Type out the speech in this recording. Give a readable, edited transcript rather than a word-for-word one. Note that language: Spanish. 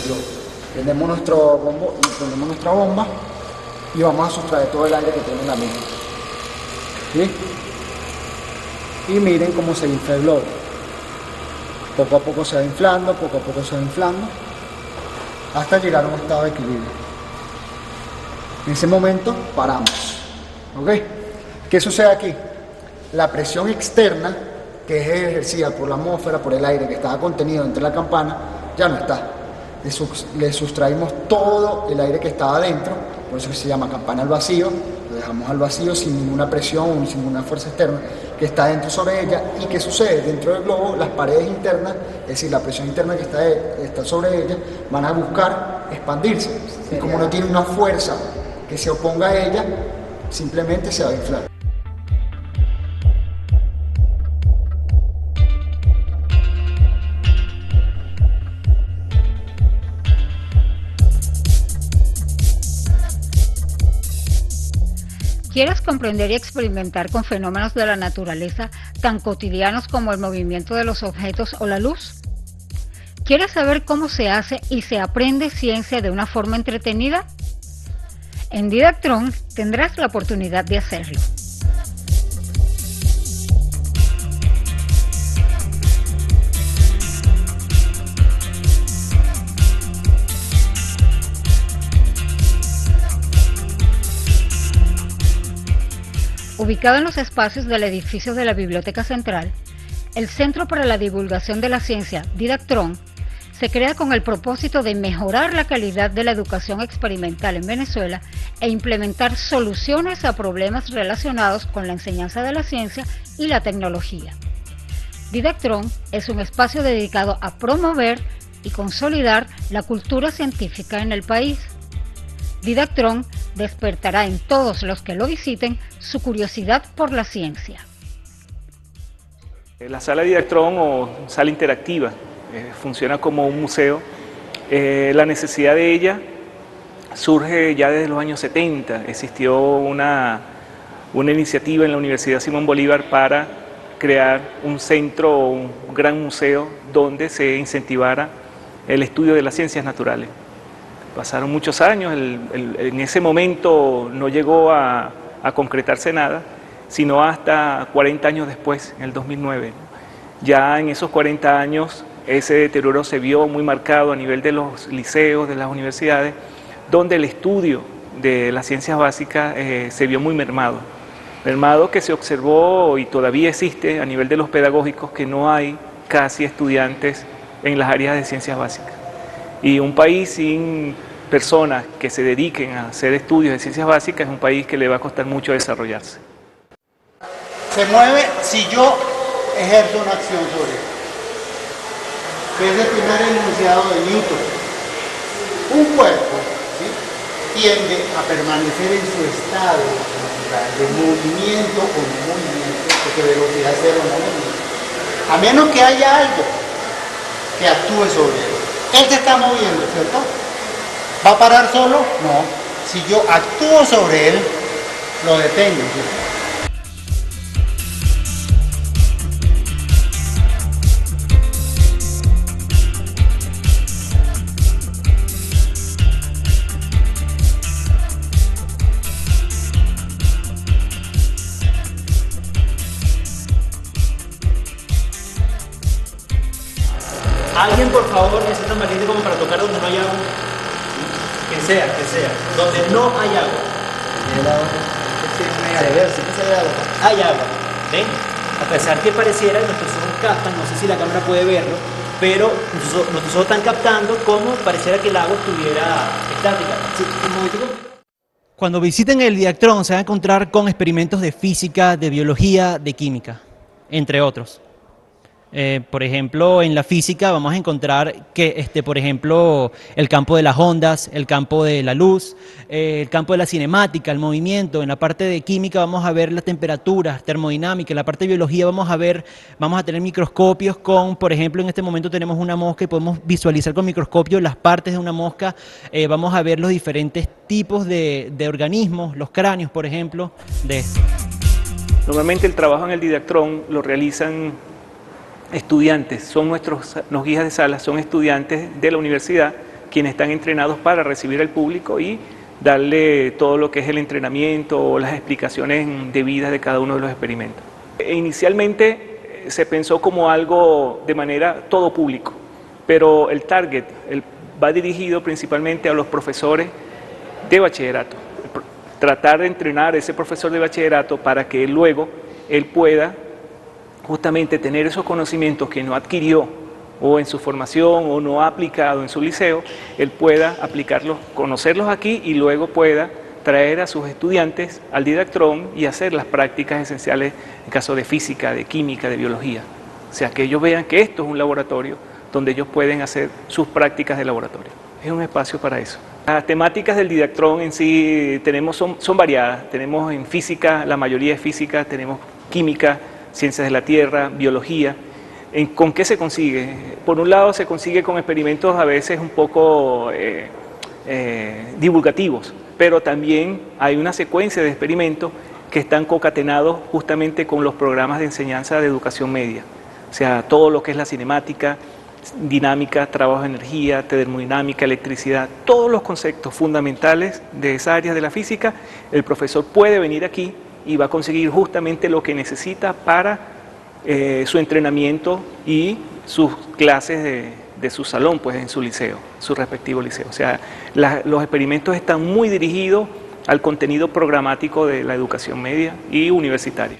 el globo. Prendemos nuestro bombo, prendemos nuestra bomba y vamos a sustraer todo el aire que tiene la misma. ¿Sí? Y miren cómo se infla el globo. Poco a poco se va inflando, poco a poco se va inflando, hasta llegar a un estado de equilibrio. En ese momento paramos. ¿Ok? ¿Qué sucede aquí? La presión externa, que es ejercida por la atmósfera, por el aire que estaba contenido entre la campana, ya no está. Le sustraímos todo el aire que estaba adentro, por eso se llama campana al vacío. Lo dejamos al vacío sin ninguna presión, sin ninguna fuerza externa que está dentro sobre ella. ¿Y qué sucede? Dentro del globo, las paredes internas, es decir, la presión interna que está sobre ella, van a buscar expandirse. Y como no tiene una fuerza que se oponga a ella, simplemente se va a inflar. ¿Quieres comprender y experimentar con fenómenos de la naturaleza tan cotidianos como el movimiento de los objetos o la luz? ¿Quieres saber cómo se hace y se aprende ciencia de una forma entretenida? En Didactron tendrás la oportunidad de hacerlo. Ubicado en los espacios del edificio de la Biblioteca Central, el Centro para la Divulgación de la Ciencia, Didactron, se crea con el propósito de mejorar la calidad de la educación experimental en Venezuela e implementar soluciones a problemas relacionados con la enseñanza de la ciencia y la tecnología. Didactron es un espacio dedicado a promover y consolidar la cultura científica en el país. Didactron despertará en todos los que lo visiten su curiosidad por la ciencia. La sala Didactron o sala interactiva funciona como un museo. La necesidad de ella surge ya desde los años 70. Existió una iniciativa en la Universidad Simón Bolívar para crear un centro, un gran museo donde se incentivara el estudio de las ciencias naturales. Pasaron muchos años, en ese momento no llegó a concretarse nada, sino hasta 40 años después, en el 2009. Ya en esos 40 años ese deterioro se vio muy marcado a nivel de los liceos, de las universidades, donde el estudio de las ciencias básicas se vio muy mermado. Mermado que se observó y todavía existe a nivel de los pedagógicos, que no hay casi estudiantes en las áreas de ciencias básicas. Y un país sin personas que se dediquen a hacer estudios de ciencias básicas es un país que le va a costar mucho desarrollarse. Se mueve si yo ejerzo una acción sobre él. Es el primer enunciado de Newton. Un cuerpo, ¿sí?, tiende a permanecer en su estado natural de movimiento o no movimiento, porque velocidad cero no movimiento, a menos que haya algo que actúe sobre él. Él se está moviendo, ¿cierto? ¿Va a parar solo? No. Si yo actúo sobre él, lo detengo, ¿cierto? Alguien, por favor, que sea tan valiente como para tocar donde no hay agua. Que sea, donde no hay agua. Hay agua. ¿Ven? A pesar que pareciera, nuestros ojos captan, no sé si la cámara puede verlo, pero nuestros ojos están captando como pareciera que el agua estuviera estática. ¿Sí? ¿Un momentico? Cuando visiten el Didactron se van a encontrar con experimentos de física, de biología, de química, entre otros. Por ejemplo, en la física vamos a encontrar que, por ejemplo, el campo de las ondas, el campo de la luz, el campo de la cinemática, el movimiento. En la parte de química vamos a ver las temperaturas, termodinámica. En la parte de biología vamos a tener microscopios con, por ejemplo, en este momento tenemos una mosca y podemos visualizar con microscopio las partes de una mosca. Vamos a ver los diferentes tipos de organismos, los cráneos, por ejemplo, de esto. Normalmente el trabajo en el Didactron lo realizan estudiantes, son nuestros guías de sala, son estudiantes de la universidad quienes están entrenados para recibir al público y darle todo lo que es el entrenamiento o las explicaciones debidas de cada uno de los experimentos. Inicialmente se pensó como algo de manera todo público, pero el target va dirigido principalmente a los profesores de bachillerato. Tratar de entrenar a ese profesor de bachillerato para que luego él pueda justamente tener esos conocimientos que no adquirió o en su formación o no ha aplicado en su liceo, él pueda aplicarlos, conocerlos aquí y luego pueda traer a sus estudiantes al Didactron y hacer las prácticas esenciales en caso de física, de química, de biología. O sea, que ellos vean que esto es un laboratorio donde ellos pueden hacer sus prácticas de laboratorio. Es un espacio para eso. Las temáticas del Didactron en sí son variadas. Tenemos en física, la mayoría es física, tenemos química, ciencias de la tierra, biología. ¿Con qué se consigue? Por un lado se consigue con experimentos a veces un poco divulgativos, pero también hay una secuencia de experimentos que están concatenados justamente con los programas de enseñanza de educación media. O sea, todo lo que es la cinemática, dinámica, trabajo de energía, termodinámica, electricidad, todos los conceptos fundamentales de esa área de la física, el profesor puede venir aquí y va a conseguir justamente lo que necesita para su entrenamiento y sus clases de su salón, pues en su liceo, su respectivo liceo. O sea, los experimentos están muy dirigidos al contenido programático de la educación media y universitaria.